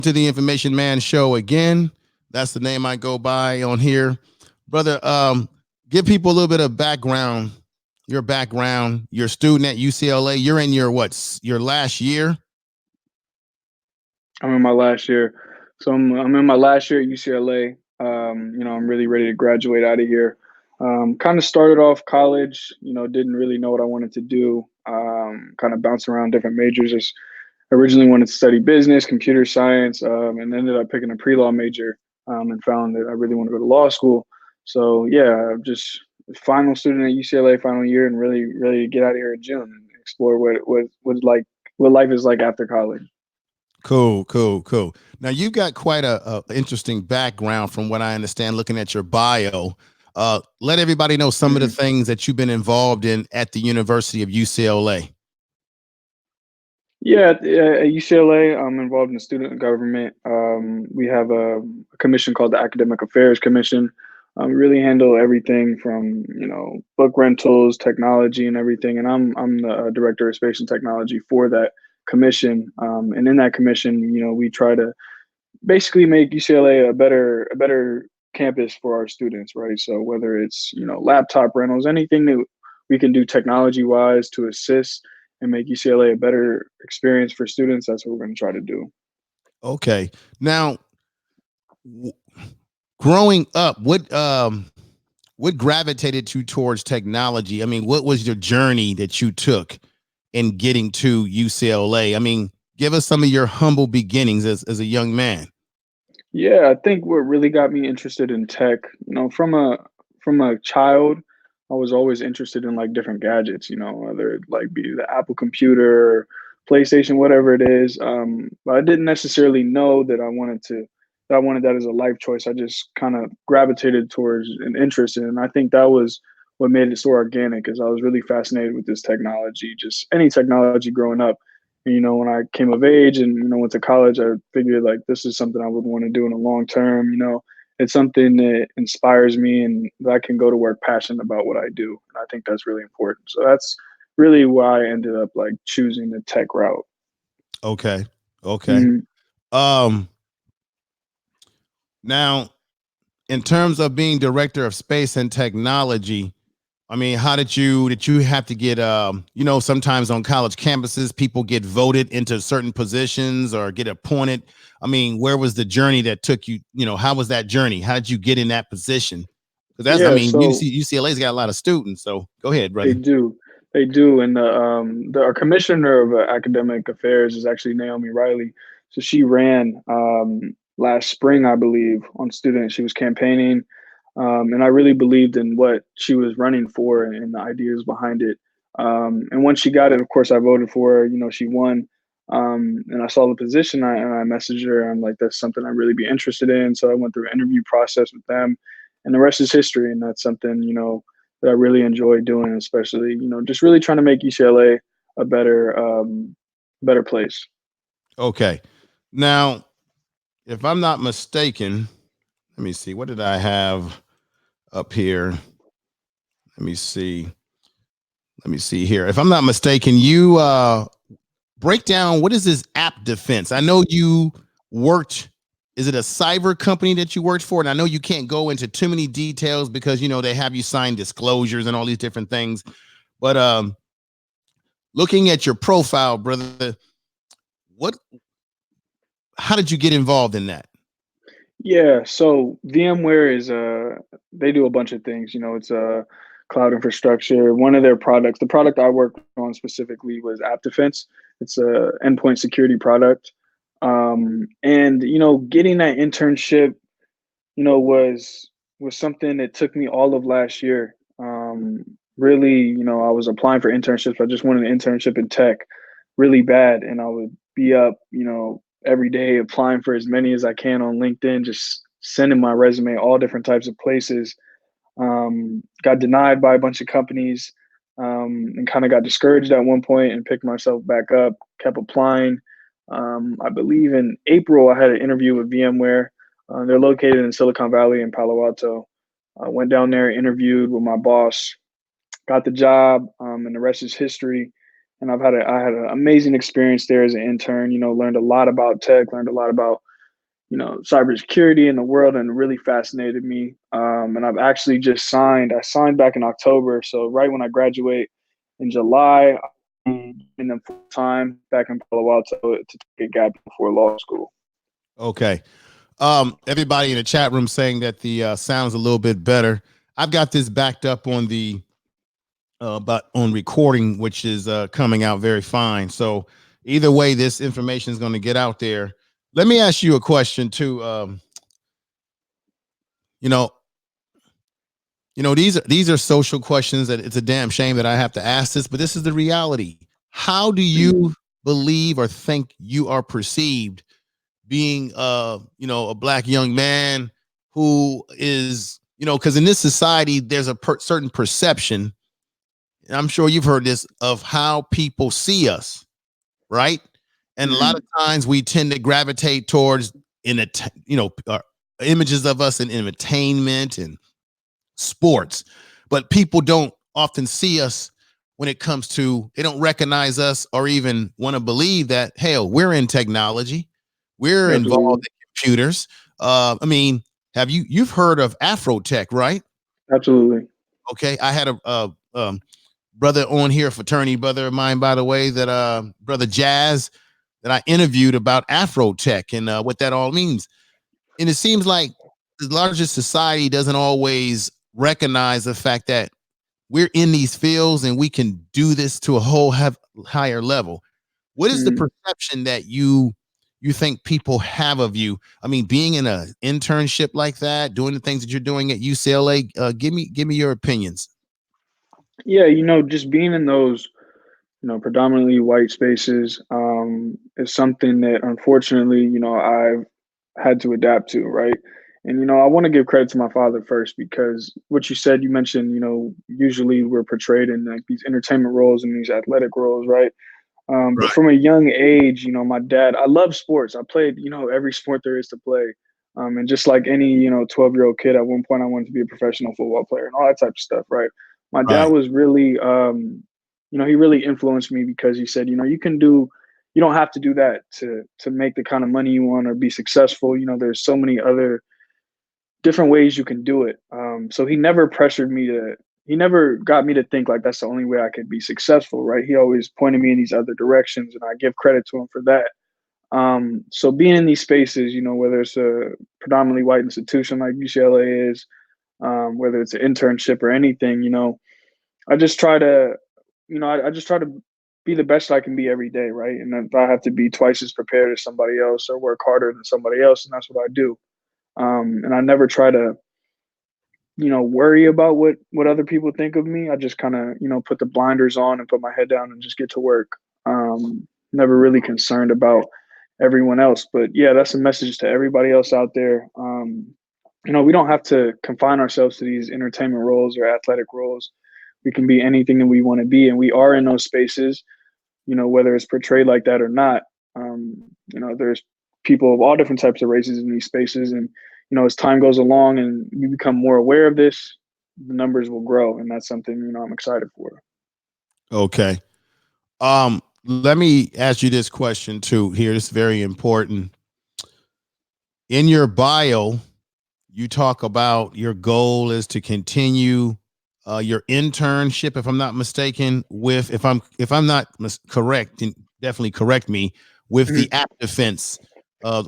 To the Information Man Show again. That's the name I go by on here. Brother, give people a little bit of background, your background. You're a student at UCLA. You're in your your last year? I'm in my last year. So I'm in my last year at UCLA. I'm really ready to graduate out of here. Kind of started off college, didn't really know what I wanted to do. Kind of bounced around different majors. Just originally wanted to study business, computer science, and ended up picking a pre-law major, and found that I really want to go to law school. So yeah, I'm just final student at UCLA, final year, and really ready to get out of here in June and explore what life is like after college. Cool, cool, cool. Now you've got quite a interesting background from what I understand looking at your bio. Let everybody know some of the Mhm. things that you've been involved in at the University of UCLA. Yeah, at UCLA, I'm involved in student government. We have a commission called the Academic Affairs Commission. We really handle everything from book rentals, technology, and everything. And I'm the director of space and technology for that commission. And in that commission, we try to basically make UCLA a better campus for our students, right? So whether it's laptop rentals, anything that we can do technology wise to assist and make UCLA a better experience for students, that's what we're going to try to do. Okay. Now, w- growing up, what gravitated you towards technology? I mean, what was your journey that you took in getting to UCLA? I mean, give us some of your humble beginnings as a young man. Yeah, I think what really got me interested in tech, from a child, I was always interested in like different gadgets, whether it like be the Apple computer, PlayStation, whatever it is. But I didn't necessarily know that I wanted that as a life choice. I just kind of gravitated towards an interest in it. And I think that was what made it so organic, is I was really fascinated with this technology, just any technology growing up. And, when I came of age and, went to college, I figured like this is something I would want to do in the long term. It's something that inspires me and that I can go to work passionate about what I do. And I think that's really important. So that's really why I ended up like choosing the tech route. Okay. Okay. Mhm. Um, Now, in terms of being director of space and technology, I mean, how did you have to get sometimes on college campuses people get voted into certain positions or get appointed. I mean, where was the journey that took you, how was that journey? How did you get in that position? Because that's, I Yeah, mean, so UCLA's got a lot of students. So go ahead, they brother. do. They do. And our commissioner of academic affairs is actually Naomi Riley. So she ran last spring, I believe, on students. She was campaigning. And I really believed in what she was running for and the ideas behind it. And once she got it, of course, I voted for her. She won. And I saw the position, and I messaged her. I'm like, that's something I'd really be interested in. So I went through an interview process with them, and the rest is history. And that's something, that I really enjoy doing, especially, just really trying to make UCLA a better place. Okay. Now, if I'm not mistaken, let me see. What did I have up here? Let me see. Let me see here. If I'm not mistaken, you break down what is this app defense? I know you worked, is it a cyber company that you worked for? And I know you can't go into too many details because they have you sign disclosures and all these different things. But looking at your profile, brother, what how did you get involved in that? Yeah, so VMware is they do a bunch of things. It's a cloud infrastructure. One of their products, the product I worked on specifically was AppDefense. It's a endpoint security product. And getting that internship, was something that took me all of last year. Really, I was applying for internships. I just wanted an internship in tech really bad, and I would be up, every day applying for as many as I can on LinkedIn, just sending my resume all different types of places. Got denied by a bunch of companies, and kind of got discouraged at one point and picked myself back up, kept applying. I believe in April, I had an interview with VMware. They're located in Silicon Valley in Palo Alto. I went down there, interviewed with my boss, got the job, and the rest is history. And I had an amazing experience there as an intern. Learned a lot about tech, learned a lot about cybersecurity in the world, and it really fascinated me. And I've actually just signed. I signed back in October, so right when I graduate in July, I'm in them full time back in Palo Alto to take a gap before law school. Okay. Everybody in the chat room saying that the sound's a little bit better. I've got this backed up on the but on recording, which is coming out very fine. So either way, this information is going to get out there. Let me ask you a question too. You know, these are social questions that it's a damn shame that I have to ask this, but this is the reality. How do you believe or think you are perceived being a black young man who is, because in this society there's a certain perception, and I'm sure you've heard this, of how people see us, right? And a lot of times we tend to gravitate towards images of us in entertainment and sports, but people don't often see us when it comes to, they don't recognize us or even want to believe that, hell, we're in technology, we're involved Absolutely. in computers. I mean, you've heard of Afrotech, right? Absolutely. Okay, I had a brother on here, fraternity brother of mine, by the way, that brother Jazz, that I interviewed about Afrotech and what that all means. And it seems like the largest society doesn't always recognize the fact that we're in these fields and we can do this to a whole higher level. What is the perception that you think people have of you? I mean, being in an internship like that, doing the things that you're doing at UCLA, give me your opinions. Yeah, just being in those, predominantly white spaces, is something that unfortunately, I've had to adapt to, right? And I want to give credit to my father first, because what you said, you mentioned, usually we're portrayed in like these entertainment roles and these athletic roles, right? But from a young age, my dad, I love sports. I played, every sport there is to play. And just like any, 12-year-old kid, at one point I wanted to be a professional football player and all that type of stuff, right? My dad Right. was really, he really influenced me, because he said, you don't have to do that to make the kind of money you want or be successful. There's so many other different ways you can do it. So he never pressured me to, he never got me to think like that's the only way I could be successful, right? He always pointed me in these other directions, and I give credit to him for that. So being in these spaces, whether it's a predominantly white institution like UCLA is, whether it's an internship or anything, I just try to, I just try to be the best I can be every day, right? And if I have to be twice as prepared as somebody else or work harder than somebody else, and that's what I do. And I never try to, worry about what other people think of me. I just kind of, put the blinders on and put my head down and just get to work. Never really concerned about everyone else. But yeah, that's a message to everybody else out there. We don't have to confine ourselves to these entertainment roles or athletic roles. We can be anything that we want to be, and we are in those spaces. Whether it's portrayed like that or not. There's people of all different types of races in these spaces, and as time goes along and you become more aware of this, the numbers will grow, and that's something I'm excited for. Okay. Let me ask you this question too. Here, it's very important. In your bio, you talk about your goal is to continue your internship, if I'm not mistaken, with if I'm not correct, definitely correct me, with the Mhm. AppDefense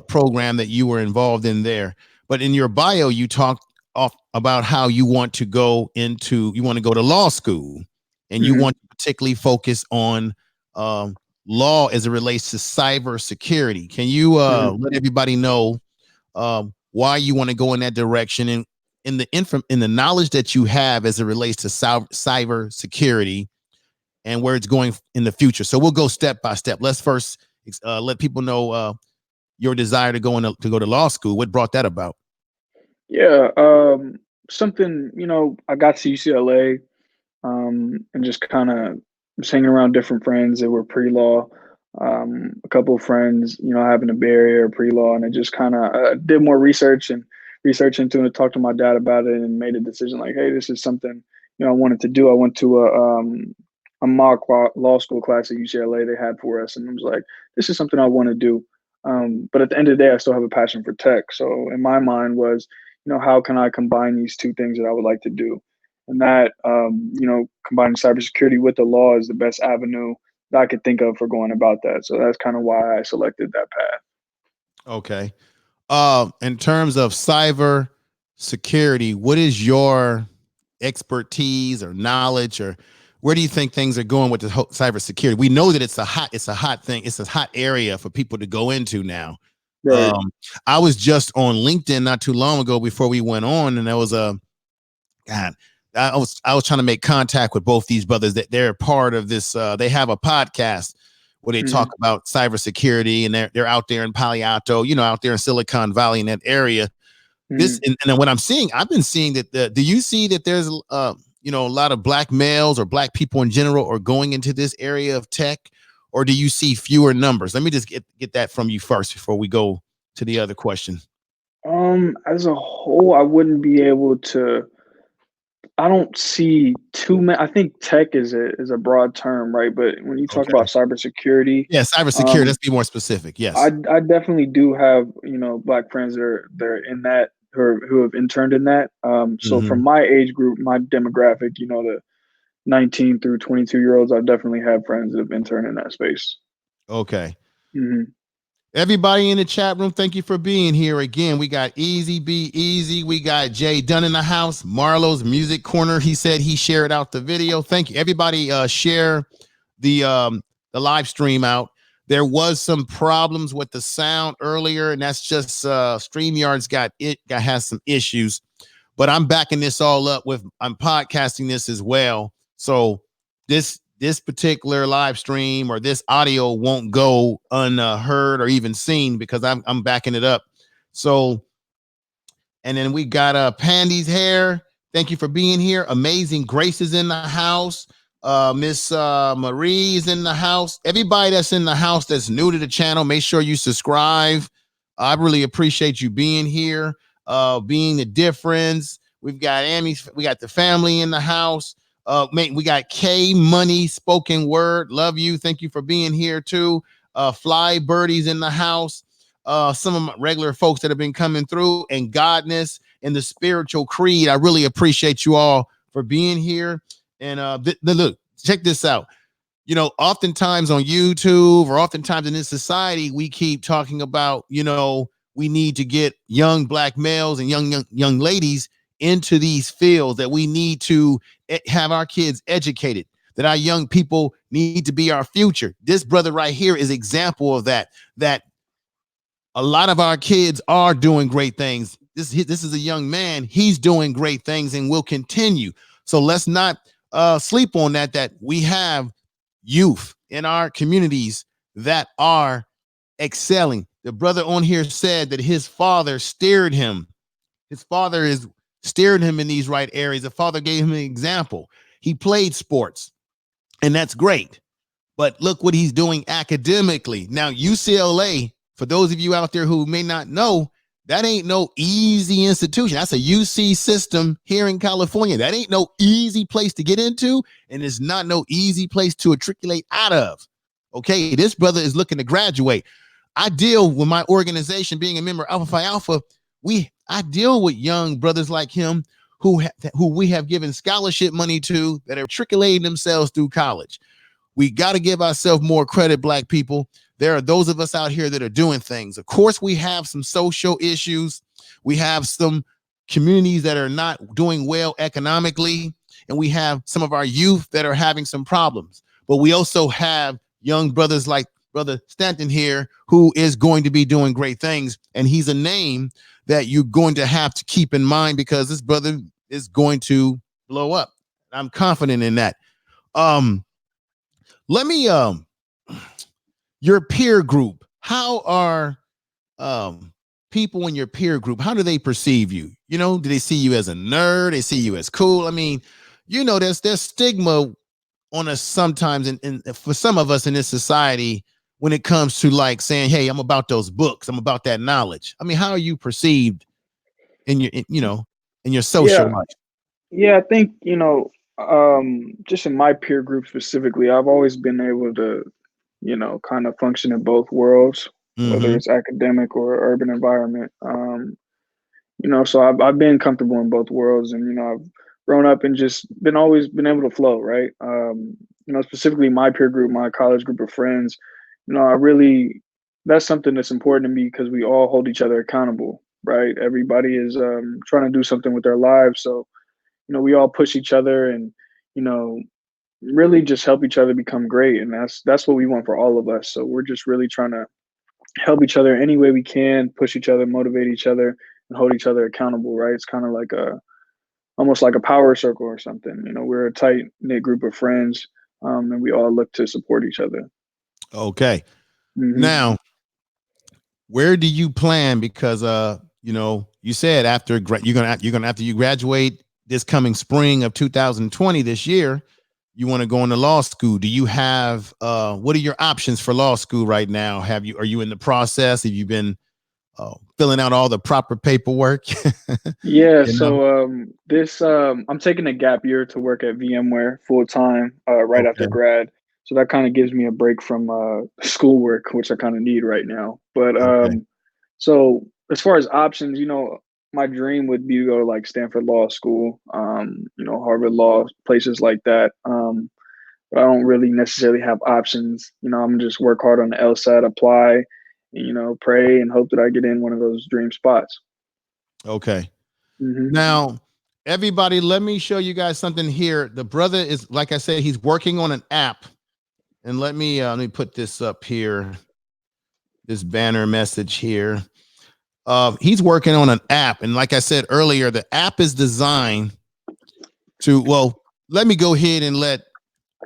program that you were involved in there. But in your bio, you talked off about how you want to go to law school, and you Mhm. want to particularly focus on um, law as it relates to cybersecurity. Can you Mhm. let everybody know why you want to go in that direction, and in the knowledge that you have as it relates to cyber security and where it's going in the future. So we'll go step by step. Let's first let people know your desire to go to law school. What brought that about? Yeah. Something, I got to UCLA, and just kind of was hanging around different friends that were pre-law. A couple of friends, having a barrier pre-law, and I just kind of did more research into it, and talked to my dad about it, and made a decision like, hey, this is something I wanted to do. I went to a mock law school class at UCLA they had for us, and I was like, this is something I want to do. But at the end of the day, I still have a passion for tech. So in my mind was, how can I combine these two things that I would like to do? And that, combining cybersecurity with the law is the best avenue that I could think of for going about that. So that's kind of why I selected that path. Okay. In terms of cyber security, what is your expertise or knowledge, or where do you think things are going with the whole cybersecurity? We know that it's a hot thing. It's a hot area for people to go into now. Right. Um, I was just on LinkedIn not too long ago before we went on, and there was a God. I was trying to make contact with both these brothers that they're part of this. They have a podcast where they talk Hmm. about cybersecurity, and they're out there in Palo Alto, out there in Silicon Valley in that area. This Hmm. and then what I'm seeing, I've been seeing that. Do you see that there's a lot of black males or black people in general are going into this area of tech, or do you see fewer numbers? Let me just get that from you first before we go to the other question. As a whole, I wouldn't be able to. I don't see too many. I think tech is a broad term, right? But when you talk Okay. about cybersecurity, Yeah, cybersecurity. um, Let's be more specific. I Yes. I definitely do have black friends that are in that who have interned in that. So from Hmm. my age group, my demographic, the 19 through 22-year olds, I definitely have friends that have interned in that space. Okay. Hmm. Everybody in the chat room, thank you for being here again. We got Easy Be Easy. We got Jay Dunn in the house. Marlo's Music Corner. He said he shared out the video. Thank you. Everybody share the live stream out. There was some problems with the sound earlier, and that's just StreamYard's has some issues. But I'm backing this all up with I'm podcasting this as well. So this particular live stream or this audio won't go unheard or even seen because I'm backing it up. So and then we got Pandy's hair. Thank you for being here. Amazing Grace is in the house. Miss Marie is in the house. Everybody that's in the house that's new to the channel, make sure you subscribe. I really appreciate you being here, being the difference. We've got Amy, we got the family in the house. We got K Money Spoken Word. Love you. Thank you for being here too. Fly Birdies in the house. Some of my regular folks that have been coming through, and Godness and the Spiritual Creed. I really appreciate you all for being here. And look, check this out. Oftentimes on YouTube or oftentimes in this society, we keep talking about, we need to get young black males and young ladies into these fields, that we need to have our kids educated, that our young people need to be our future. This brother right here is example of that a lot of our kids are doing great things. This is a young man. He's doing great things and will continue. So let's not sleep on that we have youth in our communities that are excelling. The brother on here said that his father steered him. His father is steered him in these right areas. The father gave him an example. He played sports, and that's great. But look what he's doing academically. Now, UCLA, for those of you out there who may not know, that ain't no easy institution. That's a UC system here in California. That ain't no easy place to get into, and it's not no easy place to matriculate out of. Okay, this brother is looking to graduate. I deal with my organization, being a member of Alpha Phi Alpha. I deal with young brothers like him who we have given scholarship money to, that are matriculating themselves through college. We got to give ourselves more credit, black people. There are those of us out here that are doing things. Of course, we have some social issues. We have some communities that are not doing well economically, and we have some of our youth that are having some problems. But we also have young brothers like Brother Stanton here, who is going to be doing great things. And he's a name that you're going to have to keep in mind, because this brother is going to blow up. I'm confident in that. Um, Let me your peer group. How are people in your peer group, how do they perceive you? Do they see you as a nerd? They see you as cool? I mean, there's stigma on us sometimes, and for some of us in this society, when it comes to like saying, hey, I'm about those books, I'm about that knowledge. I mean, how are you perceived in your social Yeah, life? yeah. I think just in my peer group specifically, I've always been able to kind of function in both worlds. whether Mm-hmm. it's academic or urban environment. So I've been comfortable in both worlds, and I've grown up and just been always been able to flow, right? Specifically my peer group, my college group of friends. I really That's something that's important to me because we all hold each other accountable, right? Everybody is trying to do something with their lives, so we all push each other and you know really just help each other become great, and that's what we want for all of us. So we're just really trying to help each other any way we can, push each other, motivate each other, and hold each other accountable, right? It's kind of like a almost like a power circle or something. We're a tight knit group of friends, and we all look to support each other. Okay. Hmm. Now, where do you plan? Because you said after you're gonna after you graduate this coming spring of 2020, this year, you want to go into law school. Do you have what are your options for law school right now? Are you in the process? Have you been filling out all the proper paperwork? Yeah, you know. so this I'm taking a gap year to work at VMware full time right after Okay. grad. So that kind of gives me a break from schoolwork, which I kind of need right now. But Okay. so as far as options, my dream would be to go to like Stanford Law School, Harvard Law, places like that. But I don't really necessarily have options. I'm gonna just work hard on the LSAT, apply, and pray and hope that I get in one of those dream spots. Okay. Hmm. Now, everybody, let me show you guys something here. The brother is, like I said, he's working on an app. And let me put this up here, this banner message here. He's working on an app. And like I said earlier, the app is designed to, well, let me go ahead and let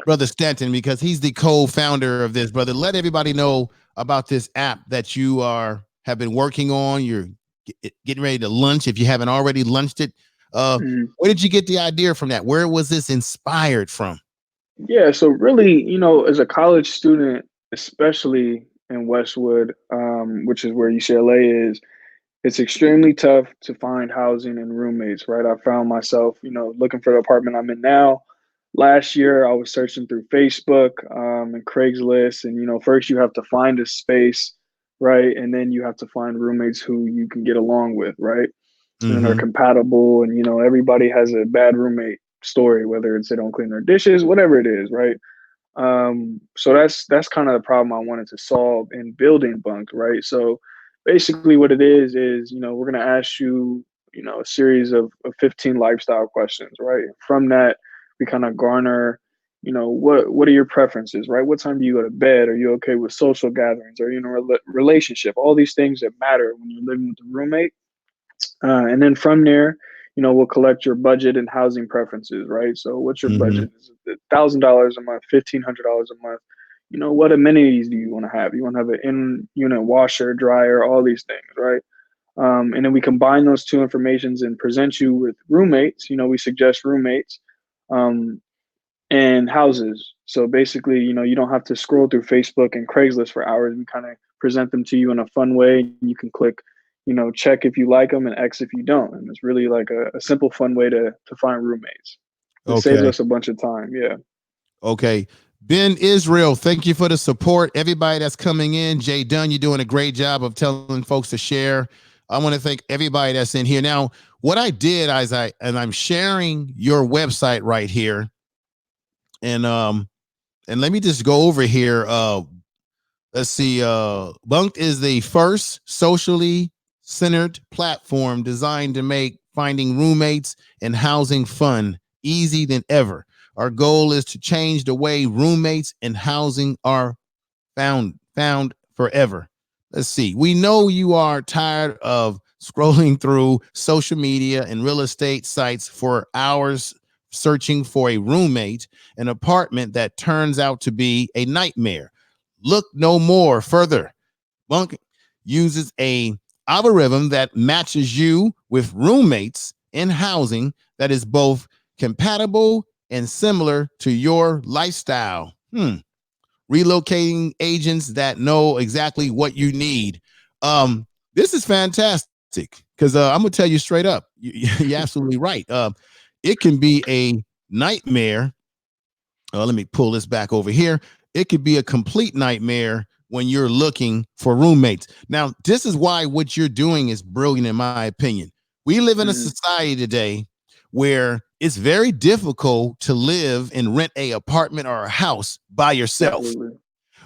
Brother Stanton, because he's the co-founder of this, brother. Let everybody know about this app that you have been working on. You're getting ready to launch if you haven't already launched it. Where did you get the idea from that? Where was this inspired from? Yeah, so really, as a college student, especially in Westwood, which is where UCLA is, it's extremely tough to find housing and roommates, right? I found myself, looking for the apartment I'm in now. Last year, I was searching through Facebook and Craigslist, and first you have to find a space, right, and then you have to find roommates who you can get along with, right, and are Mm-hmm. compatible. And everybody has a bad roommate story, whether it's they don't clean their dishes, whatever it is, right? So that's kind of the problem I wanted to solve in building Bunked, right? So basically what it is we're gonna ask you, a series of 15 lifestyle questions, right? From that, we kind of garner, what are your preferences, right? What time do you go to bed? Are you okay with social gatherings? Are you in a relationship? All these things that matter when you're living with a roommate. And then from there, we'll collect your budget and housing preferences, right? So what's your Mm-hmm. budget? Is it $1,000 a month, $1,500 a month? What amenities do you want to have? You want to have an in-unit washer, dryer, all these things, right? And then we combine those two informations and present you with roommates. We suggest roommates um, and houses. So basically, you don't have to scroll through Facebook and Craigslist for hours. We kind of present them to you in a fun way. You can click, check if you like them and X if you don't. And it's really like a simple, fun way to find roommates. It saves Okay. us a bunch of time. Yeah. Okay. Ben Israel, thank you for the support. Everybody that's coming in, Jay Dunn, you're doing a great job of telling folks to share. I want to thank everybody that's in here. Now, what I did is I'm sharing your website right here. And let me just go over here. Let's see. Bunked is the first socially centered platform designed to make finding roommates and housing fun easy than ever. Our goal is to change the way roommates and housing are found forever. Let's see. We know you are tired of scrolling through social media and real estate sites for hours searching for a roommate, an apartment that turns out to be a nightmare. Look no more further. Bunk uses a algorithm that matches you with roommates in housing that is both compatible and similar to your lifestyle. Relocating agents that know exactly what you need. This is fantastic because I'm gonna tell you straight up, you're absolutely right. It can be a nightmare. Let me pull this back over here. It could be a complete nightmare when you're looking for roommates. Now, this is why what you're doing is brilliant, in my opinion. We live in a Mhm. society today where it's very difficult to live and rent a apartment or a house by yourself. Absolutely.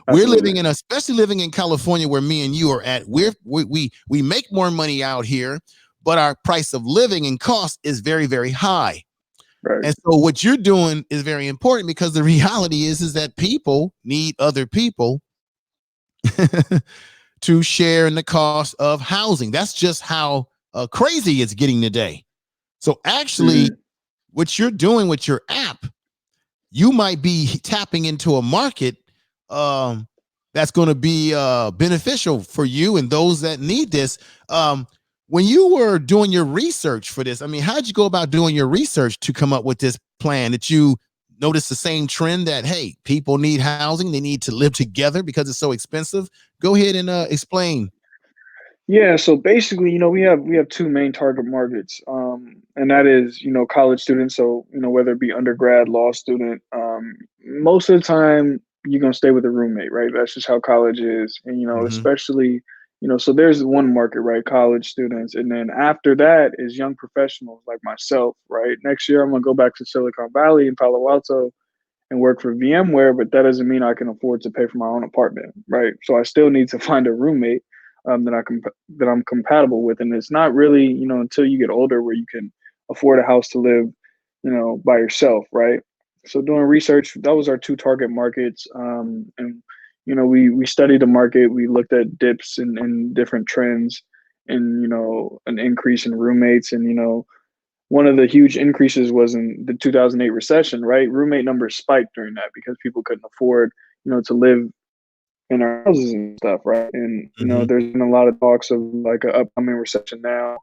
We're living Absolutely. in, especially living in California, where me and you are at. We make more money out here, but our price of living and cost is very, very high. Right. And so what you're doing is very important, because the reality is that people need other people to share in the cost of housing. That's just how crazy it's getting today. So actually, Mhm. what you're doing with your app, you might be tapping into a market um, that's going to be beneficial for you and those that need this. When you were doing your research for this, I mean, how'd you go about doing your research to come up with this plan? That you notice the same trend that, hey, people need housing, they need to live together because it's so expensive? Go ahead and explain. Yeah, so basically, we have two main target markets, and that is, college students. So, whether it be undergrad, law student, most of the time you're gonna stay with a roommate, right? That's just how college is, and Hmm. especially, so there's one market, right? College students, and then after that is young professionals like myself, right? Next year I'm gonna go back to Silicon Valley in Palo Alto and work for VMware, but that doesn't mean I can afford to pay for my own apartment, right? So I still need to find a roommate that I'm compatible with, and it's not really until you get older where you can afford a house to live by yourself, right? So doing research, that was our two target markets, and we studied the market, we looked at dips and different trends, and an increase in roommates, and one of the huge increases was in the 2008 recession, right? Roommate numbers spiked during that because people couldn't afford, to live in our houses and stuff, right? And Hmm. there's been a lot of talks of like an upcoming recession now.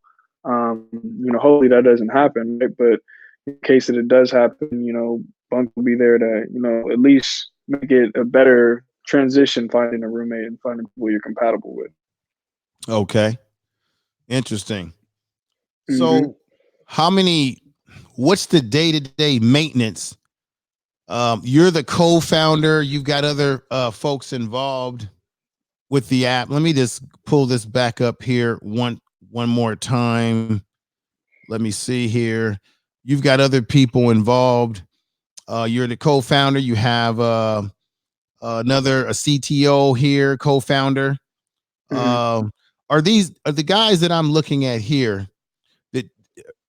Hopefully that doesn't happen, right? But in case that it does happen, Bunk will be there to, at least make it a better transition finding a roommate and finding people you're compatible with. Okay, interesting. Hmm. So, how many? What's the day-to-day maintenance? You're the co-founder. You've got other folks involved with the app. Let me just pull this back up here one more time. Let me see here. You've got other people involved. You're the co-founder. You have another a CTO here, co-founder. Hmm. Um, are the guys that I'm looking at here? That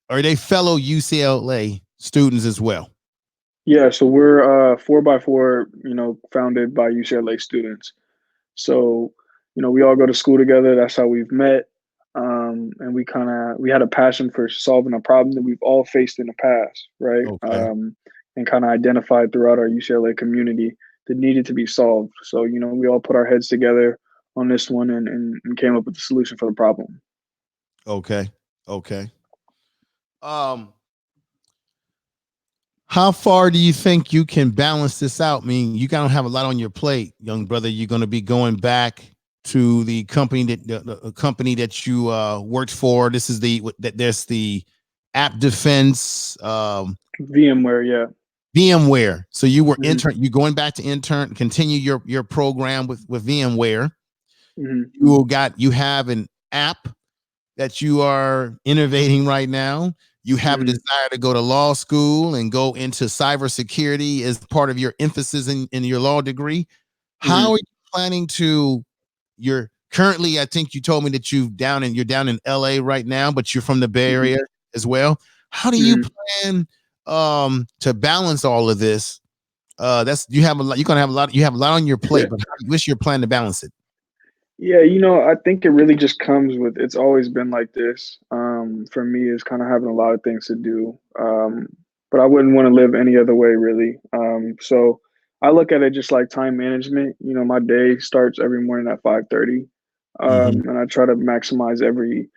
are they fellow UCLA students as well? Yeah, so we're 4x4, founded by UCLA students. So, we all go to school together. That's how we've met. And we had a passion for solving a problem that we've all faced in the past, right? Okay. And kind of identified throughout our UCLA community that needed to be solved. So, we all put our heads together on this one and came up with the solution for the problem. Okay. Okay. Um, how far do you think you can balance this out? I mean, you gotta have a lot on your plate, young brother. You're gonna be going back to the company the company that you worked for. This is that there's the App Defense VMware, yeah. VMware. So you were Hmm. intern. You're going back to intern, continue your program with VMware. Hmm. You have an app that you are innovating right now. You have a Hmm. desire to go to law school and go into cybersecurity as part of your emphasis in your law degree. How Hmm. are you planning to? You're currently, I think you told me that you're down in LA right now, but you're from the Bay Hmm. Area as well. How do you Hmm. plan to balance all of this? That's you have a lot. You're gonna have a lot. You have a lot on your plate, but what's your plan to balance it? Yeah, I think it really just comes with it's always been like this. For me is kind of having a lot of things to do. But I wouldn't want to live any other way really. So I look at it just like time management. My day starts every morning at 5:30. Hmm. And I try to maximize every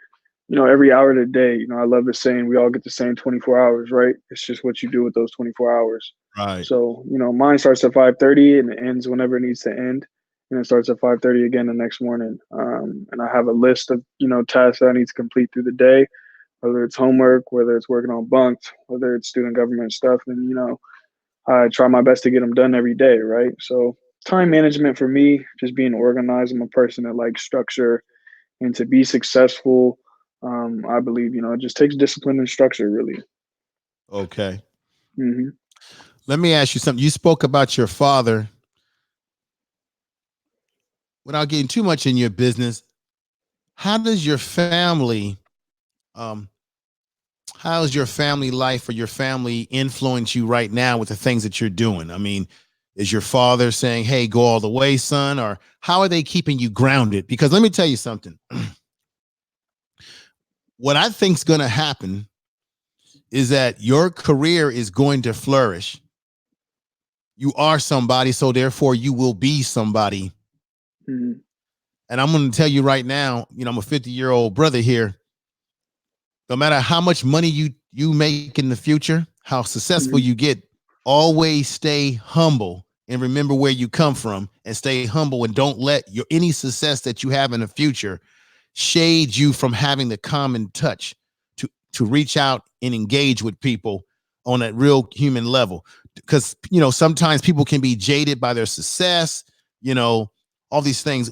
hour of the day. I love the saying we all get the same 24 hours, right? It's just what you do with those 24 hours. Right. So, mine starts at 5:30 and it ends whenever it needs to end. And it starts at 5:30 again the next morning. And I have a list of, tasks that I need to complete through the day, whether it's homework, whether it's working on Bunked, whether it's student government stuff. And, I try my best to get them done every day, right? So Time management for me, just being organized. I'm a person that likes structure, and to be successful, I believe it just takes discipline and structure, really. Okay. Hmm. Let me ask you something. You spoke about your father. Without getting too much in your business, how does your family, um, how does your family life or your family influence you right now with the things that you're doing? I mean, is your father saying, hey, go all the way, son? Or how are they keeping you grounded? Because let me tell you something. What I think's going to happen is that your career is going to flourish. You are somebody, so therefore you will be somebody. Hmm. And I'm going to tell you right now, I'm a 50-year-old brother here. No matter how much money you make in the future, how successful Hmm. you get, always stay humble and remember where you come from, and stay humble, and don't let your any success that you have in the future shade you from having the common touch to reach out and engage with people on a real human level. Because sometimes people can be jaded by their success, you know all these things.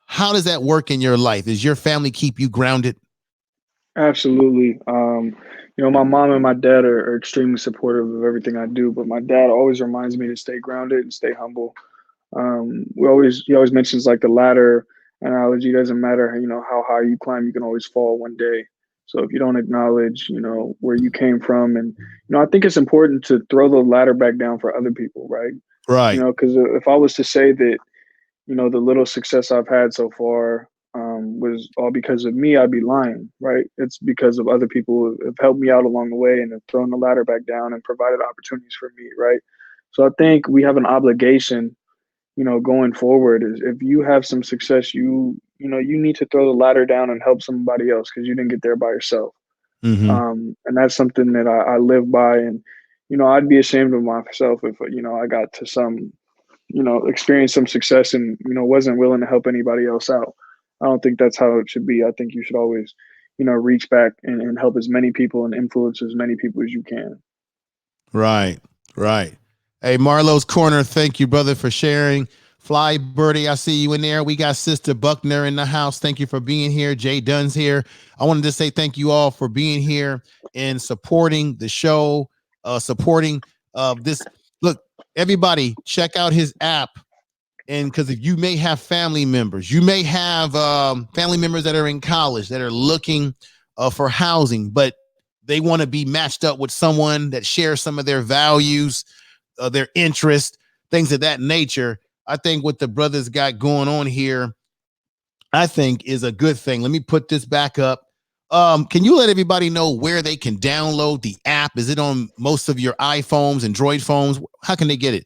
How does that work in your life? Does your family keep you grounded? Absolutely. My mom and my dad are extremely supportive of everything I do, but my dad always reminds me to stay grounded and stay humble. He always mentions like the ladder analogy. Doesn't matter, how high you climb, you can always fall one day. So if you don't acknowledge, where you came from, and I think it's important to throw the ladder back down for other people, right? Right. Because if I was to say that, the little success I've had so far was all because of me, I'd be lying, right? It's because of other people who have helped me out along the way and have thrown the ladder back down and provided opportunities for me, right? So I think we have an obligation, going forward. Is if you have some success, you need to throw the ladder down and help somebody else because you didn't get there by yourself. Mm-hmm. And that's something that I live by. And I'd be ashamed of myself if I got to some experience some success and wasn't willing to help anybody else out. I don't think that's how it should be. I think you should always reach back and help as many people and influence as many people as you can. Right, right. Hey, Marlowe's Corner, thank you, brother, for sharing. Fly Birdie, I see you in there. We got Sister Buckner in the house. Thank you for being here. Jay Dunn's here. I wanted to say thank you all for being here and supporting the show, supporting this. Look, everybody, check out his app. And because if you may have family members, you may have family members that are in college that are looking for housing, but they want to be matched up with someone that shares some of their values, their interests, things of that nature. I think what the brothers got going on here, I think, is a good thing. Let me put this back up. Can you let everybody know where they can download the app? Is it on most of your iPhones, Android phones? How can they get it?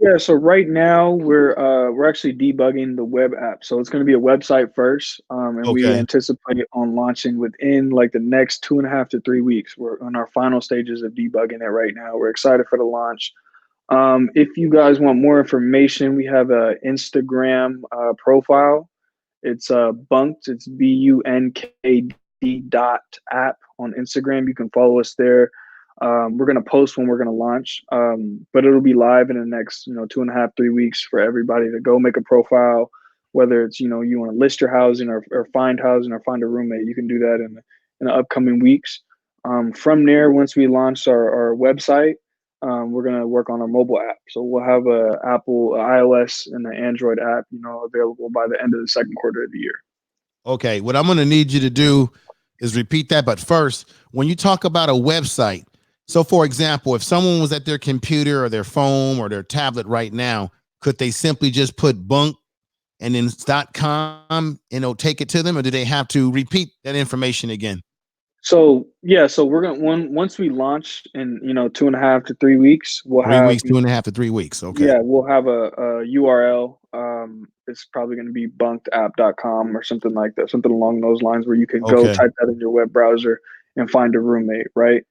Yeah, so right now we're actually debugging the web app. So it's going to be a website first, and we Okay. anticipate on launching within like the next 2.5 to 3 weeks. We're on our final stages of debugging it right now. We're excited for the launch. If you guys want more information, we have a Instagram profile. It's Bunked. It's BUNKD .app on Instagram. You can follow us there. We're gonna post when we're gonna launch, but it'll be live in the next 2.5 3 weeks for everybody to go make a profile. Whether it's you want to list your housing or find housing or find a roommate, you can do that in the upcoming weeks. From there, once we launch our website, we're gonna work on our mobile app. So we'll have a Apple a iOS and an Android app, available by the end of the second quarter of the year. Okay, what I'm going to need you to do is repeat that. But first, when you talk about a website, so for example, if someone was at their computer or their phone or their tablet right now, could they simply just put bunk and then .com and it'll take it to them, or do they have to repeat that information again? So yeah, so we're gonna once we launch in 2.5 to 3 weeks, we'll 3 weeks, have 2.5 to 3 weeks. Okay. yeah, we'll have a URL. It's probably going to be bunkedapp.com or something like that, something along those lines where you can go Okay. type that in your web browser and find a roommate, right?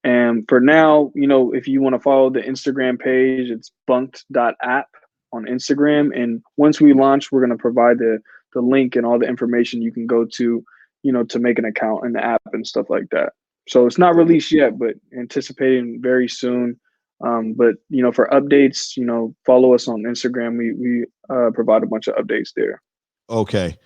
And for now, if you want to follow the Instagram page, it's bunked.app on Instagram. And once we launch, we're going to provide the link and all the information you can go to, to make an account in the app and stuff like that. So it's not released yet, but anticipating very soon. But for updates, follow us on Instagram. We provide a bunch of updates there. Okay.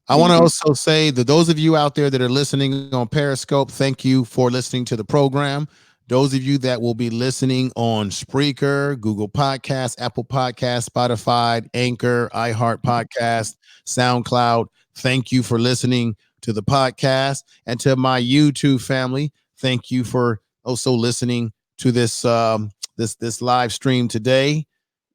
I want to Hmm. also say that those of you out there that are listening on Periscope, thank you for listening to the program. Those of you that will be listening on Spreaker, Google Podcasts, Apple Podcasts, Spotify, Anchor, iHeart Podcast, SoundCloud, thank you for listening to the podcast. And to my YouTube family, thank you for also listening to this live stream today.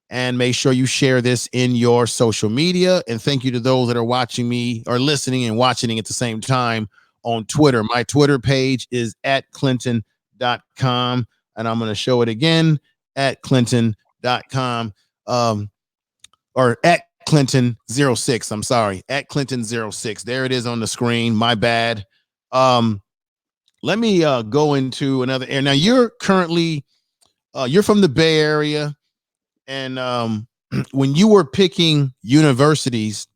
And make sure you share this in your social media. And thank you to those that are watching me or listening and watching at the same time on Twitter. My Twitter page is at Clinton.com. And I'm going to show it again at Clinton.com, or at Clinton06. I'm sorry, at Clinton06. There it is on the screen. My bad. Let me go into another area. Now, you're currently, you're from the Bay Area. And when you were picking universities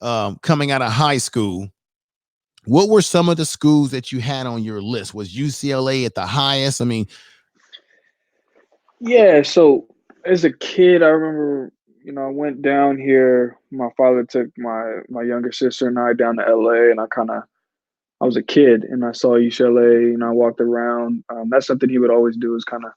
coming out of high school, what were some of the schools that you had on your list? Was UCLA at the highest? I mean, Yeah. So as a kid, I remember, I went down here. My father took my younger sister and I down to LA, and I was a kid and I saw UCLA and I walked around. That's something he would always do, is kind of,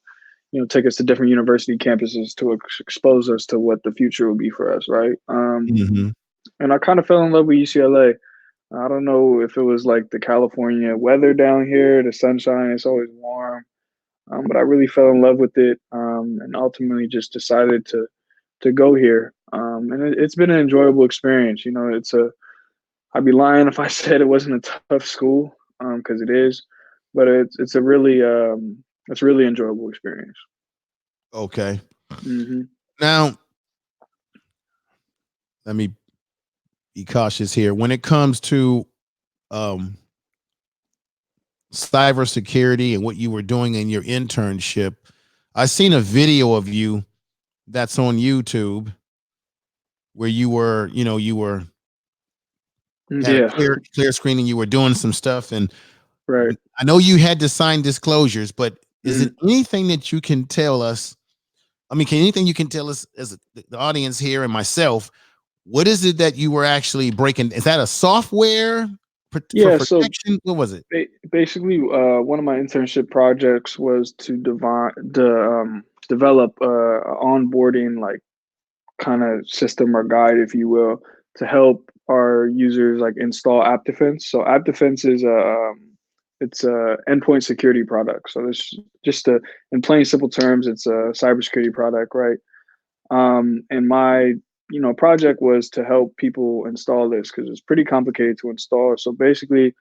take us to different university campuses to expose us to what the future will be for us, right? mhm. And I kind of fell in love with UCLA. I don't know if it was like the California weather down here, the sunshine, it's always warm. But I really fell in love with it, and ultimately just decided to go here. And it's been an enjoyable experience. I'd be lying if I said it wasn't a tough school, because it is, but it's a really enjoyable experience. Okay. Hmm. Now, let me be cautious here. When it comes to um, cybersecurity and what you were doing in your internship, I seen a video of you that's on YouTube where you were had a Yeah, clear screen and you were doing some stuff. And right. I know you had to sign disclosures, but is it Mhm. anything that you can tell us? I mean, can anything you can tell us as the audience here and myself? What is it that you were actually breaking? Is that a software for Yeah, so protection? What was it? basically, one of my internship projects was to develop a onboarding, like, kind of system or guide, if you will, to help our users like install AppDefense. So AppDefense is it's a endpoint security product. So this just in plain simple terms, it's a cybersecurity product, right? And my project was to help people install this because it's pretty complicated to install. So basically,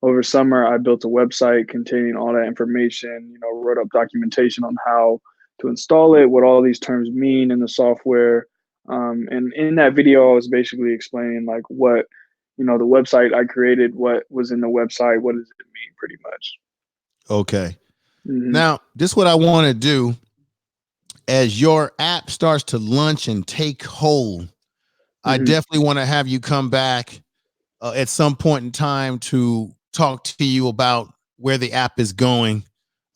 over summer, I built a website containing all that information. Wrote up documentation on how to install it, what all these terms mean in the software. And in that video, I was basically explaining like what the website I created, what was in the website, what does it mean, pretty much. Okay. Hmm. Now, this is what I want to do as your app starts to launch and take hold. I Hmm. definitely want to have you come back at some point in time to talk to you about where the app is going.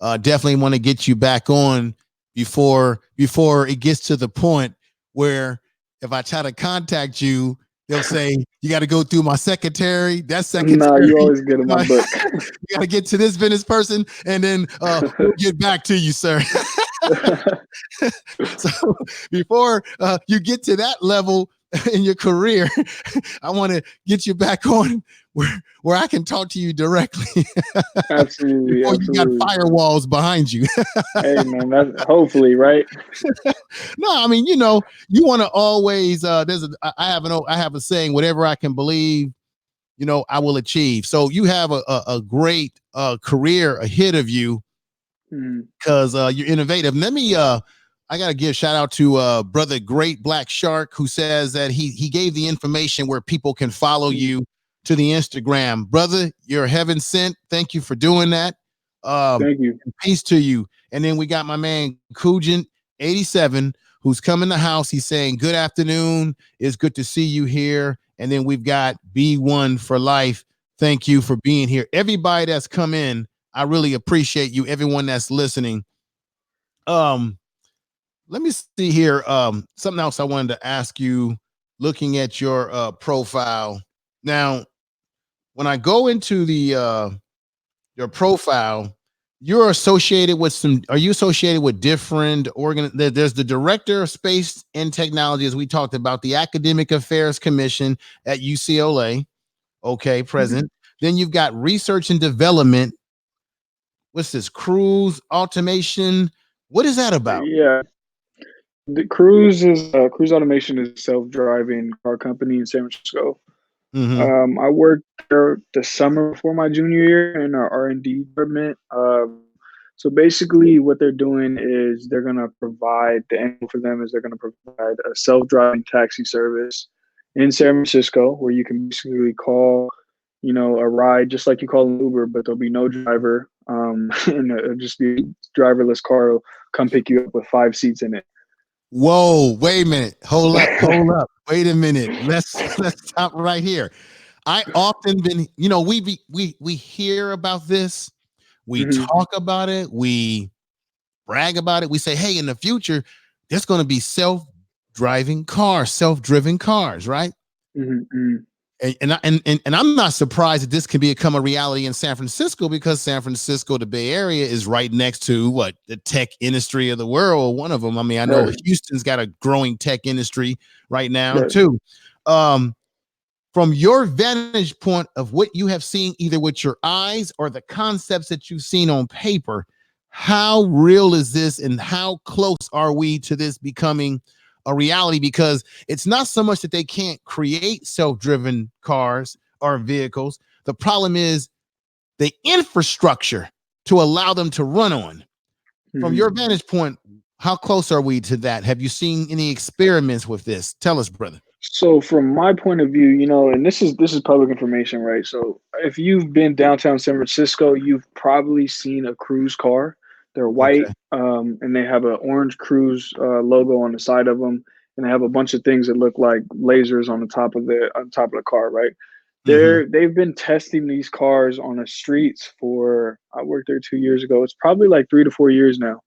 Definitely want to get you back on before it gets to the point where if I try to contact you, they'll say you got to go through my secretary. That Nah, secretary, you always good in my you book. got to get to this business person, and then we'll get back to you, sir. So before you get to that level in your career, I want to get you back on where I can talk to you directly Absolutely, before you got absolutely. firewalls behind you. Hey man, that's hopefully right. No, I mean, you want to always I have a saying, whatever I can believe, I will achieve. So you have a great career ahead of you Mhm. because you're innovative. Let me I gotta give a shout out to brother Great Black Shark, who says that he gave the information where people can follow Mhm. you to the Instagram. Brother, you're heaven sent. Thank you for doing that. Thank you. Peace to you. And then we got my man Kujin 87, who's come in the house. He's saying good afternoon. It's good to see you here. And then we've got B1 for life. Thank you for being here. Everybody that's come in, I really appreciate you. Everyone that's listening, Um, let me see here. Something else I wanted to ask you, looking at your profile. Now, when I go into the your profile, you're associated with some, are you associated with different there's the director of space and technology, as we talked about, the Academic Affairs Commission at UCLA. Okay, Mhm. present. Then you've got research and development. What's this? Cruise automation. What is that about? Yeah, the Cruise Automation is a self-driving car company in San Francisco. Mm-hmm. I worked there the summer before my junior year in our R&D department. So basically, what they're doing is they're going to provide the end goal for them is they're going to provide a self-driving taxi service in San Francisco where you can basically call, a ride just like you call an Uber, but there'll be no driver, and it'll just be a driverless car will come pick you up with 5 seats in it. Whoa, wait a minute. Hold up. Wait a minute. Let's stop right here. I often been, we hear about this, we Hmm. talk about it, we brag about it. We say, hey, in the future, there's going to be self-driving cars, self-driven cars, right? Hmm. And I'm not surprised that this can become a reality in San Francisco, because San Francisco, the Bay Area, is right next to what, the tech industry of the world. One of them. I mean, I know Right, Houston's got a growing tech industry right now right. too. Um, from your vantage point of what you have seen, either with your eyes or the concepts that you've seen on paper, how real is this, and how close are we to this becoming a reality? Because it's not so much that they can't create self-driven cars or vehicles. The problem is the infrastructure to allow them to run on. From Mhm. your vantage point, how close are we to that? Have you seen any experiments with this? Tell us, brother. So from my point of view, and this is public information, right? So if you've been downtown San Francisco, you've probably seen a cruise car. They're white, Okay. and they have an orange cruise logo on the side of them, and they have a bunch of things that look like lasers on top of the car, right? Mm-hmm. They've been testing these cars on the streets for I worked there 2 years ago. It's probably like 3 to 4 years now,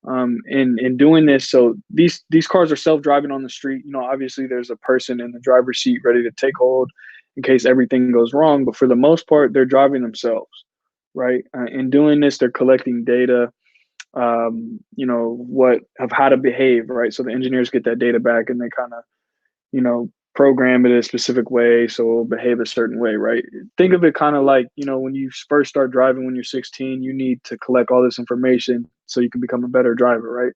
in doing this. So these cars are self-driving on the street. Obviously there's a person in the driver's seat ready to take hold in case everything goes wrong, but for the most part they're driving themselves, right? In doing this, they're collecting data, what of how to behave, right? So the engineers get that data back and they kind of, program it a specific way so it'll behave a certain way, right? Think of it kind of like, when you first start driving when you're 16, you need to collect all this information so you can become a better driver, right?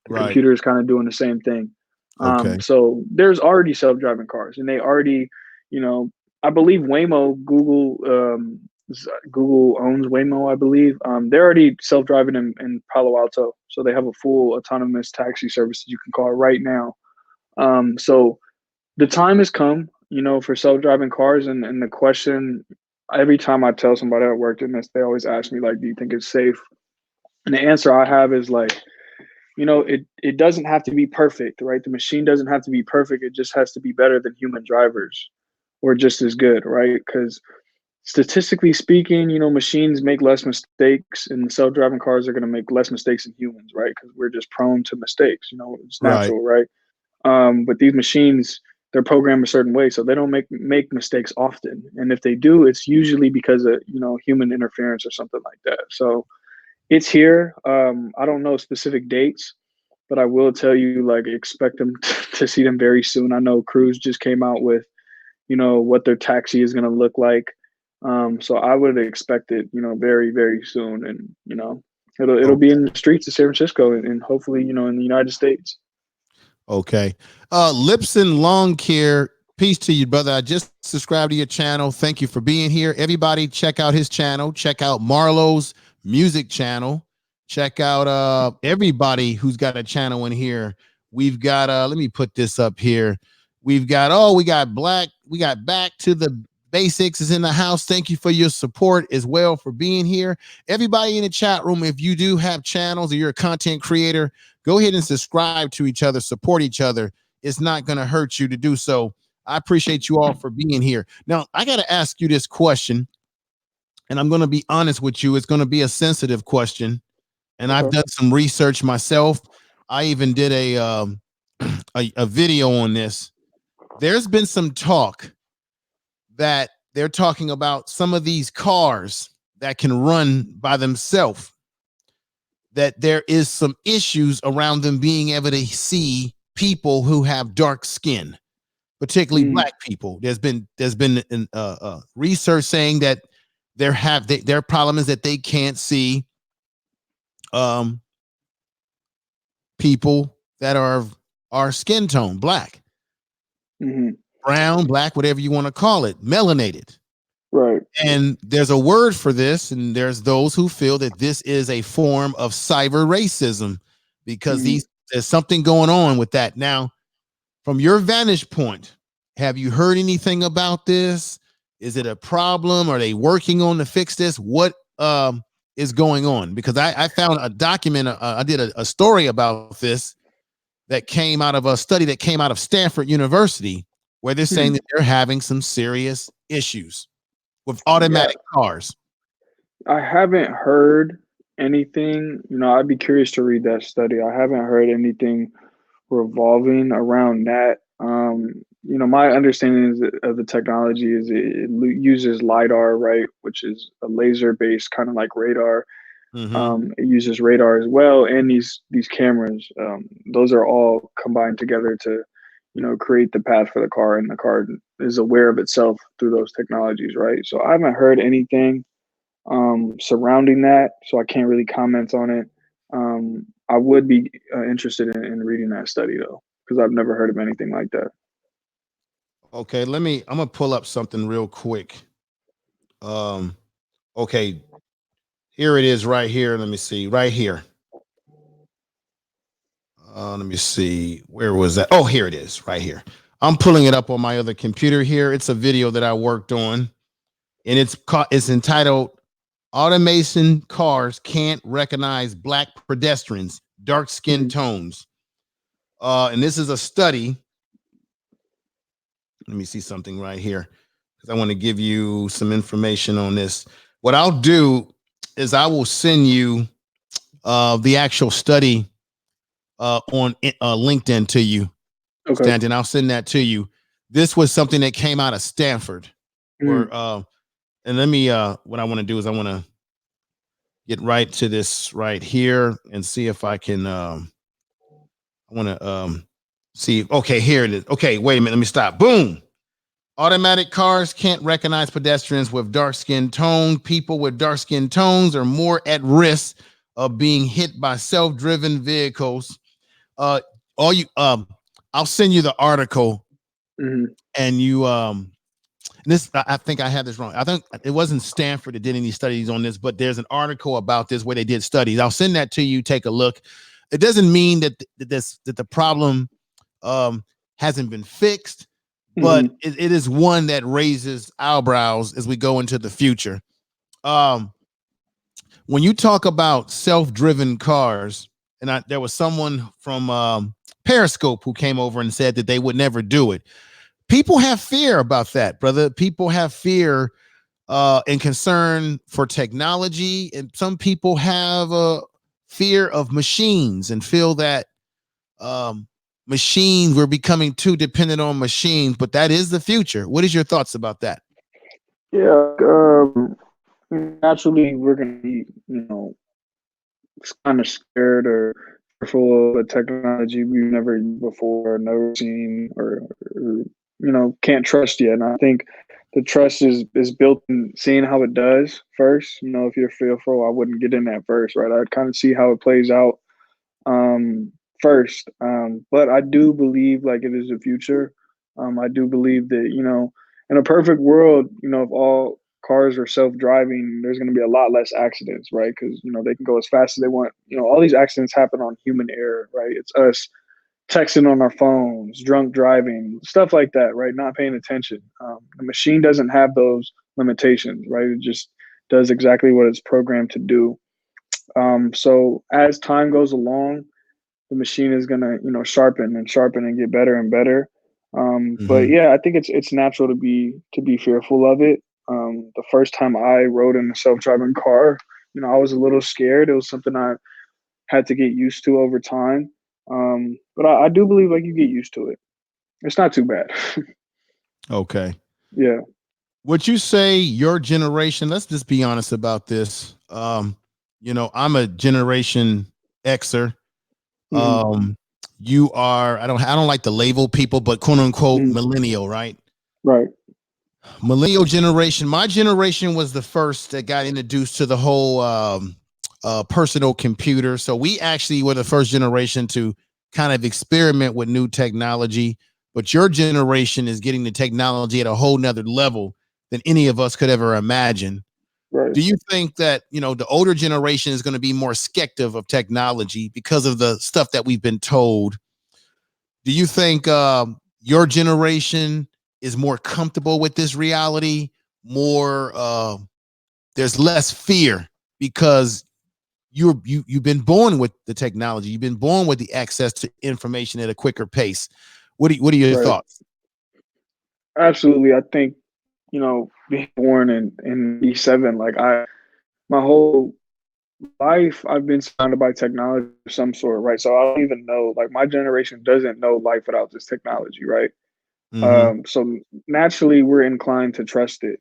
The Right. computer is kind of doing the same thing. Okay. So there's already self-driving cars, and they already, you know, I believe Waymo, Google owns Waymo, I believe. They're already self-driving in Palo Alto, so they have a full autonomous taxi service that you can call right now. So the time has come, for self-driving cars, and the question every time I tell somebody I worked in this, they always ask me like, "Do you think it's safe?" And the answer I have is like, it doesn't have to be perfect, right? The machine doesn't have to be perfect. It just has to be better than human drivers, or just as good, right? Because statistically speaking, machines make less mistakes, and the self-driving cars are going to make less mistakes than humans, right? Because we're just prone to mistakes. It's Right. natural, right? But these machines, they're programmed a certain way, so they don't make mistakes often. And if they do, it's usually because of human interference or something like that. So it's here. I don't know specific dates, but I will tell you, like, expect them to see them very soon. I know Cruise just came out with what their taxi is going to look like. So I would expect it, very very soon, and it'll be Okay. in the streets of San Francisco, and hopefully in the United States. Okay. Lipson Lawn Care, peace to you, brother. I just subscribed to your channel. Thank you for being here. Everybody, check out his channel. Check out Marlo's music channel. Check out everybody who's got a channel in here. We've got let me put this up here. We got back to the basics is in the house. Thank you for your support as well, for being here. Everybody in the chat room, if you do have channels or you're a content creator, go ahead and subscribe to each other, support each other. It's not going to hurt you to do so. I appreciate you all for being here. Now, I got to ask you this question, and I'm going to be honest with you. It's going to be a sensitive question. and I've Okay. done some research myself. I even did a video on this. There's been some talk that they're talking about some of these cars that can run by themselves, that there is some issues around them being able to see people who have dark skin, particularly Mm, black people. There's been research saying that their problem is that they can't see um, people that are skin tone, black, hmm. brown, black, whatever you want to call it, melanated. Right. And there's a word for this, and there's those who feel that this is a form of cyber racism because Mm, there's something going on with that. Now, from your vantage point, have you heard anything about this? Is it a problem? Are they working on to fix this? What is going on? Because I found a document, I did a story about this that came out of a study that came out of Stanford University, where they're saying hmm. that they're having some serious issues with Yeah, automatic cars. I haven't heard anything. I'd be curious to read that study. I haven't heard anything revolving around that. My understanding of the technology is it uses LIDAR, right, which is a laser-based kind of like radar. Mm-hmm. It uses radar as well, and these cameras. Those are all combined together to, create the path for the car, and the car is aware of itself through those technologies, right? So I haven't heard anything surrounding that, so I can't really comment on it. I would be interested in reading that study though, because I've never heard of anything like that. Okay, I'm gonna pull up something real quick. Um, okay, here it is right here. Let me see, right here. Let me see. Where was that? Oh, here it is, right here. I'm pulling it up on my other computer here. It's a video that I worked on, and it's entitled "Automation Cars Can't Recognize Black Pedestrians, Dark Skin Hmm. Tones." And this is a study. Let me see something right here because I want to give you some information on this. What I'll do is I will send you the actual study on LinkedIn to you, Okay. Stanton. I'll send that to you. This was something that came out of Stanford. Mm, Where and let me what I want to do is I want to get right to this right here and see if I can I want to see. Okay, here it is. Okay, wait a minute. Let me stop. Boom. Automatic cars can't recognize pedestrians with dark skin tone. People with dark skin tones are more at risk of being hit by self-driven vehicles. Uh, all you I'll send you the article, hmm. and you this I think I had this wrong. I think it wasn't Stanford that did any studies on this, but there's an article about this where they did studies. I'll send that to you. Take a look. It doesn't mean that the problem um, hasn't been fixed, but Hmm. it is one that raises eyebrows as we go into the future. Um, when you talk about self-driven cars, and there was someone from Periscope who came over and said that they would never do it. People have fear about that, brother. People have fear and concern for technology, and some people have a fear of machines and feel that um, machines we're becoming too dependent on machines. But that is the future. What is your thoughts about that? Yeah. Naturally, we're gonna be, kind of scared or fearful of a technology we've never used before, never seen, or can't trust yet. And I think the trust is built in seeing how it does first. If you're fearful, I wouldn't get in that first, right? I'd kind of see how it plays out first. But I do believe like it is the future. I do believe that, in a perfect world, if all cars are self-driving, there's going to be a lot less accidents, right? Because, they can go as fast as they want. All these accidents happen on human error, right? It's us texting on our phones, drunk driving, stuff like that, right? Not paying attention. The machine doesn't have those limitations, right? It just does exactly what it's programmed to do. So as time goes along, the machine is gonna sharpen and sharpen and get better and better. But Mm-hmm. yeah, I think it's natural to be fearful of it. The first time I rode in a self-driving car, I was a little scared. It was something I had to get used to over time. But I do believe like you get used to it. It's not too bad. Okay. Yeah. Would you say your generation, let's just be honest about this. I'm a generation Xer. Hmm. You are, I don't like to label people, but quote unquote Hmm. millennial, right? Right. Millennial generation. My generation was the first that got introduced to the whole personal computer. So we actually were the first generation to kind of experiment with new technology. But your generation is getting the technology at a whole nother level than any of us could ever imagine. Right. Do you think that the older generation is going to be more skeptic of technology because of the stuff that we've been told? Do you think your generation is more comfortable with this reality? More, there's less fear because you've been born with the technology. You've been born with the access to information at a quicker pace. What are your Right. thoughts? Absolutely. I think, being born in '87, like my whole life, I've been surrounded by technology of some sort, right? So I don't even know, like my generation doesn't know life without this technology, right? Mm-hmm. So naturally, we're inclined to trust it,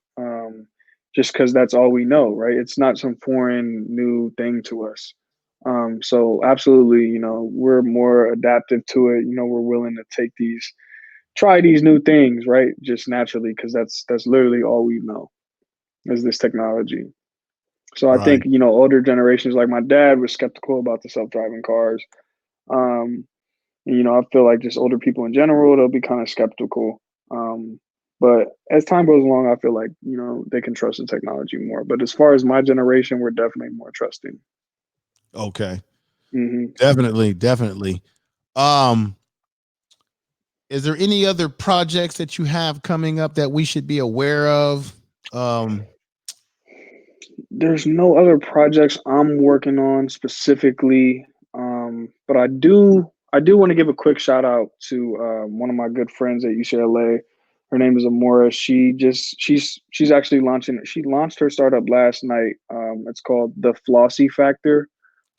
just because that's all we know, right? It's not some foreign new thing to us. So absolutely, we're more adaptive to it. We're willing to try these new things, right? Just naturally, because that's literally all we know is this technology. So I Right. think older generations, like my dad, was skeptical about the self-driving cars. Um, I feel like just older people in general, they'll be kind of skeptical. Um, but as time goes along, I feel like they can trust the technology more. But as far as my generation, we're definitely more trusting. Okay. Hmm. Definitely. Definitely. Um, is there any other projects that you have coming up that we should be aware of? Um, There's no other projects I'm working on specifically, but I do want to give a quick shout out to one of my good friends at UCLA. Her name is Amora. She's actually launching. She launched her startup last night. It's called the Flossy Factor,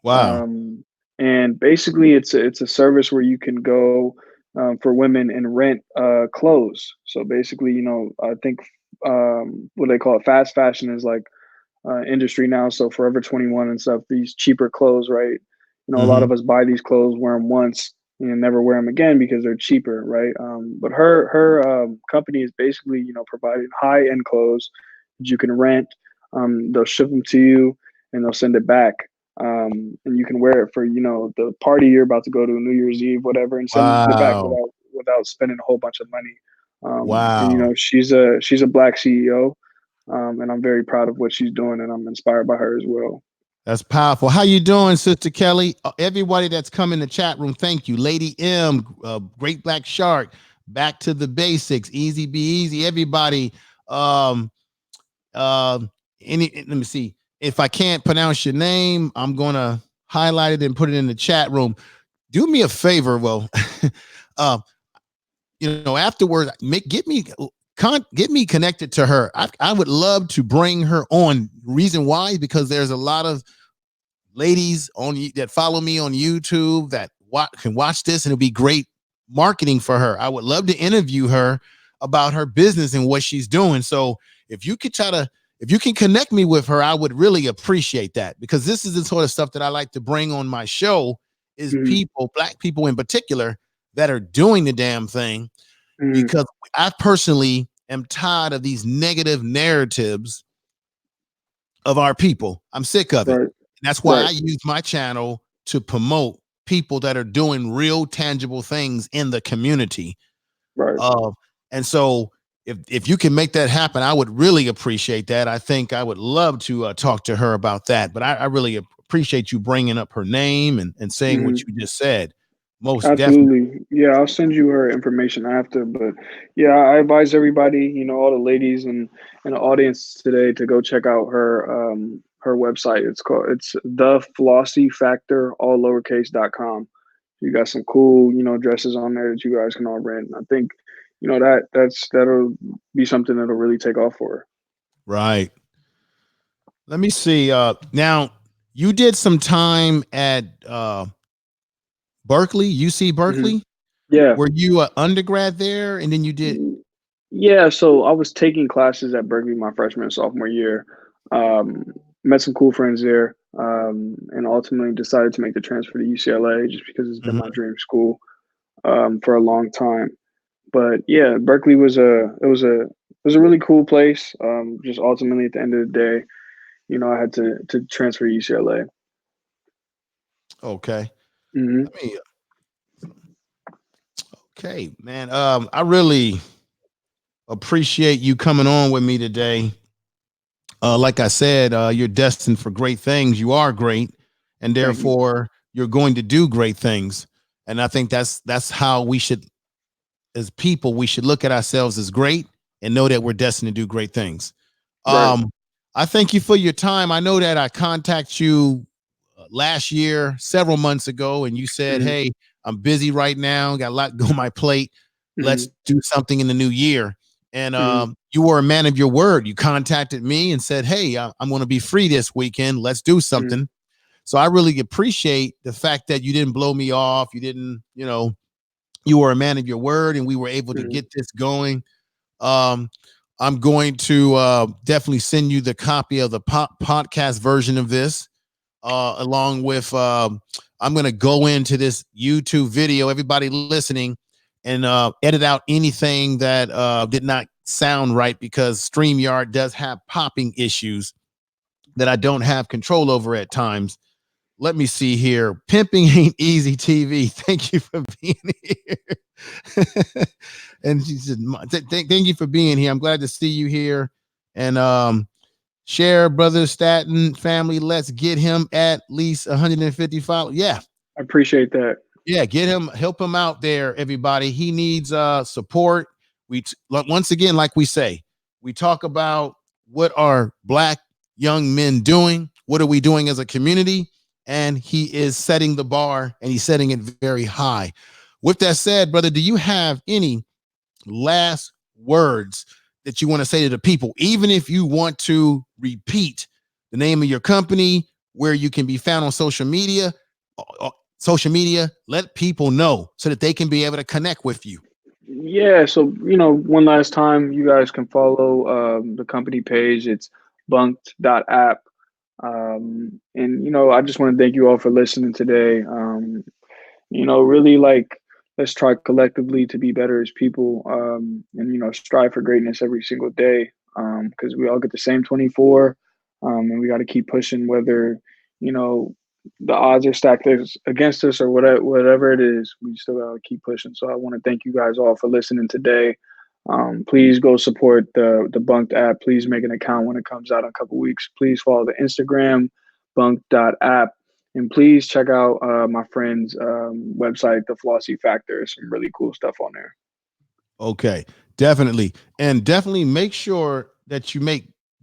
wow. um, and basically it's a service where you can go for women and rent clothes. So basically, I think what they call it, fast fashion is like industry now. So Forever 21 and stuff, these cheaper clothes, right? A lot Mm-hmm. of us buy these clothes, wear them once, and never wear them again because they're cheaper, right? But her company is basically, providing high end clothes that you can rent. They'll ship them to you and they'll send it back. And you can wear it for the party you're about to go to, New Year's Eve, whatever, and send it back Wow. without spending a whole bunch of money. And Wow. she's a black CEO, and I'm very proud of what she's doing, and I'm inspired by her as well. That's powerful. How you doing, Sister Kelly? Everybody that's come in the chat room, thank you. Lady M, Great Black Shark, Back to the Basics, Easy Be Easy. Everybody, um, uh, let me see. If I can't pronounce your name, I'm gonna highlight it and put it in the chat room. Do me a favor, well, uh, afterwards, get me connected to her. I would love to bring her on. Reason why? Because there's a lot of ladies that follow me on YouTube that can watch this, and it'll be great marketing for her. I would love to interview her about her business and what she's doing. So if you could if you can connect me with her, I would really appreciate that, because this is the sort of stuff that I like to bring on my show is Mhm, people, black people in particular, that are doing the damn thing, mhm, because I personally am tired of these negative narratives of our people. I'm sick of it. right, And that's why right, I use my channel to promote people that are doing real tangible things in the community. right. Uh, and so if you can make that happen, I would really appreciate that. I think I would love to talk to her about that. But I really appreciate you bringing up her name and saying what Mhm. you just said. Most definitely. Absolutely. Yeah, I'll send you her information after. But yeah, I advise everybody, all the ladies and the audience today to go check out her website. It's the Flossy Factor, all lowercase.com. You got some cool, dresses on there that you guys can all rent. I think, that'll be something that'll really take off for her. Right. Let me see. Now you did some time at Berkeley, UC Hmm. Berkeley. Yeah. Were you an undergrad there, and then you did? Mm, yeah, so I was taking classes at Berkeley my freshman and sophomore year. Um, Met some cool friends there, and ultimately decided to make the transfer to UCLA just because it's been my Mhm. dream school for a long time. But yeah, Berkeley was a really cool place. Just ultimately at the end of the day, I had to transfer to UCLA. Okay. Hmm. Let me. Okay, man. I really appreciate you coming on with me today. Like I said, you're destined for great things. You are great, and Thank you. therefore you're going to do great things. And I think that's how we should, as people, we should look at ourselves as great and know that we're destined to do great things. Right. Um, I thank you for your time. I know that I contacted you last year, several months ago, and you said, Hmm. "Hey, I'm busy right now. Got a lot on my plate. Let's Hmm. do something in the new year." And Hmm. you were a man of your word. You contacted me and said, "Hey, I'm going to be free this weekend. Let's do Hmm. something." So I really appreciate the fact that you didn't blow me off. You didn't, you were a man of your word, and we were able to Hmm. get this going. Um, I'm going to definitely send you the copy of the podcast version of this, along with I'm going to go into this YouTube video, everybody listening, and edit out anything that did not sound right, because StreamYard does have popping issues that I don't have control over at times. Let me see here. Pimping ain't easy TV. Thank you for being here. And she said, Thank you for being here. I'm glad to see you here." And share, brother Stanton family. Let's get him at least 150 followers. Yeah, I appreciate that. yeah, get him, help him out there, everybody. He needs support. Once again, like we say, we talk about what are black young men doing, what are we doing as a community, and he is setting the bar, and he's setting it very high. With that said, brother, do you have any last words that you want to say to the people, even if you want to repeat the name of your company, where you can be found on social media? Let people know so that they can be able to connect with you. Yeah, so one last time, you guys can follow the company page. It's bunked.app. And I just want to thank you all for listening today. Really, like, let's try collectively to be better as people, and strive for greatness every single day, because we all get the same 24, and we got to keep pushing, whether you know the odds are stacked against us or whatever it is. We still got to keep pushing. So I want to thank you guys all for listening today. Please go support the Bunked app. Please make an account when it comes out in a couple weeks. Please follow the Instagram bunked.app. And please check out my friend's website, The Flossy Factor. There's some really cool stuff on there. Okay, definitely. And definitely make sure that you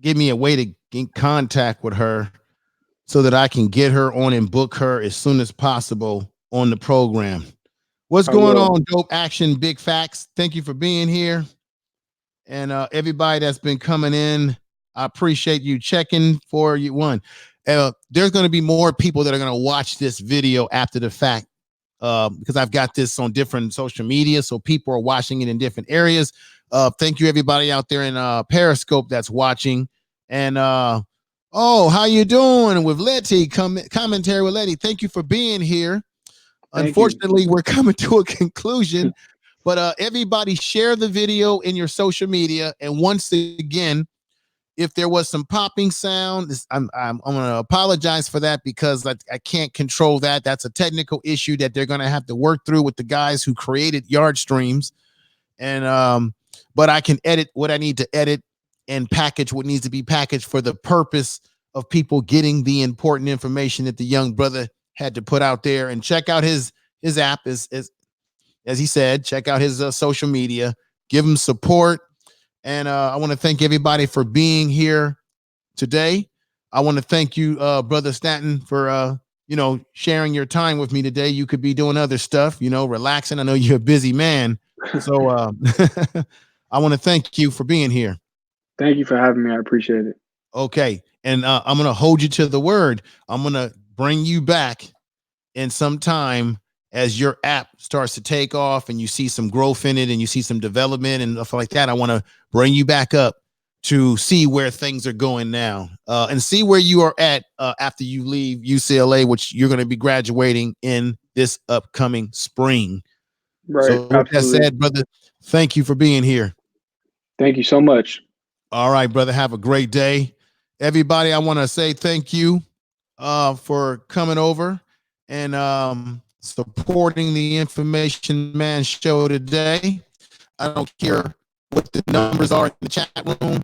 give me a way to get in contact with her so that I can get her on and book her as soon as possible on the program. What's I going will. on, Dope Action Big Facts? Thank you for being here. And everybody that's been coming in, I appreciate you checking for you. One, there's going to be more people that are going to watch this video after the fact, because I've got this on different social media, so people are watching it in different areas. Thank you, everybody out there in Periscope that's watching. And oh, how you doing with Letty? Commentary with Letty. Thank you for being here. Thank you. Unfortunately, we're coming to a conclusion, but everybody share the video in your social media. And once again, if there was some popping sound, I'm going to apologize for that, because I can't control that. That's a technical issue that they're going to have to work through with the guys who created Yard Streams. And but I can edit what I need to edit and package what needs to be packaged for the purpose of people getting the important information that the young brother had to put out there. And check out his app, as he said. Check out his social media, give him support. And I want to thank everybody for being here today. I want to thank you, brother Stanton, for sharing your time with me today. You could be doing other stuff, relaxing. I know you're a busy man, so I want to thank you for being here. Thank you for having me. I appreciate it. Okay. And I'm going to hold you to the word. I'm going to bring you back in some time as your app starts to take off and you see some growth in it and you see some development and stuff like that. I want to bring you back up to see where things are going now, and see where you are at after you leave UCLA, which you're going to be graduating in this upcoming spring. Right. So with that Absolutely. said, brother, thank you for being here. Thank you so much. All right, brother, have a great day. Everybody, I want to say thank you for coming over and supporting the Information Man show today. I don't care what the numbers are in the chat room.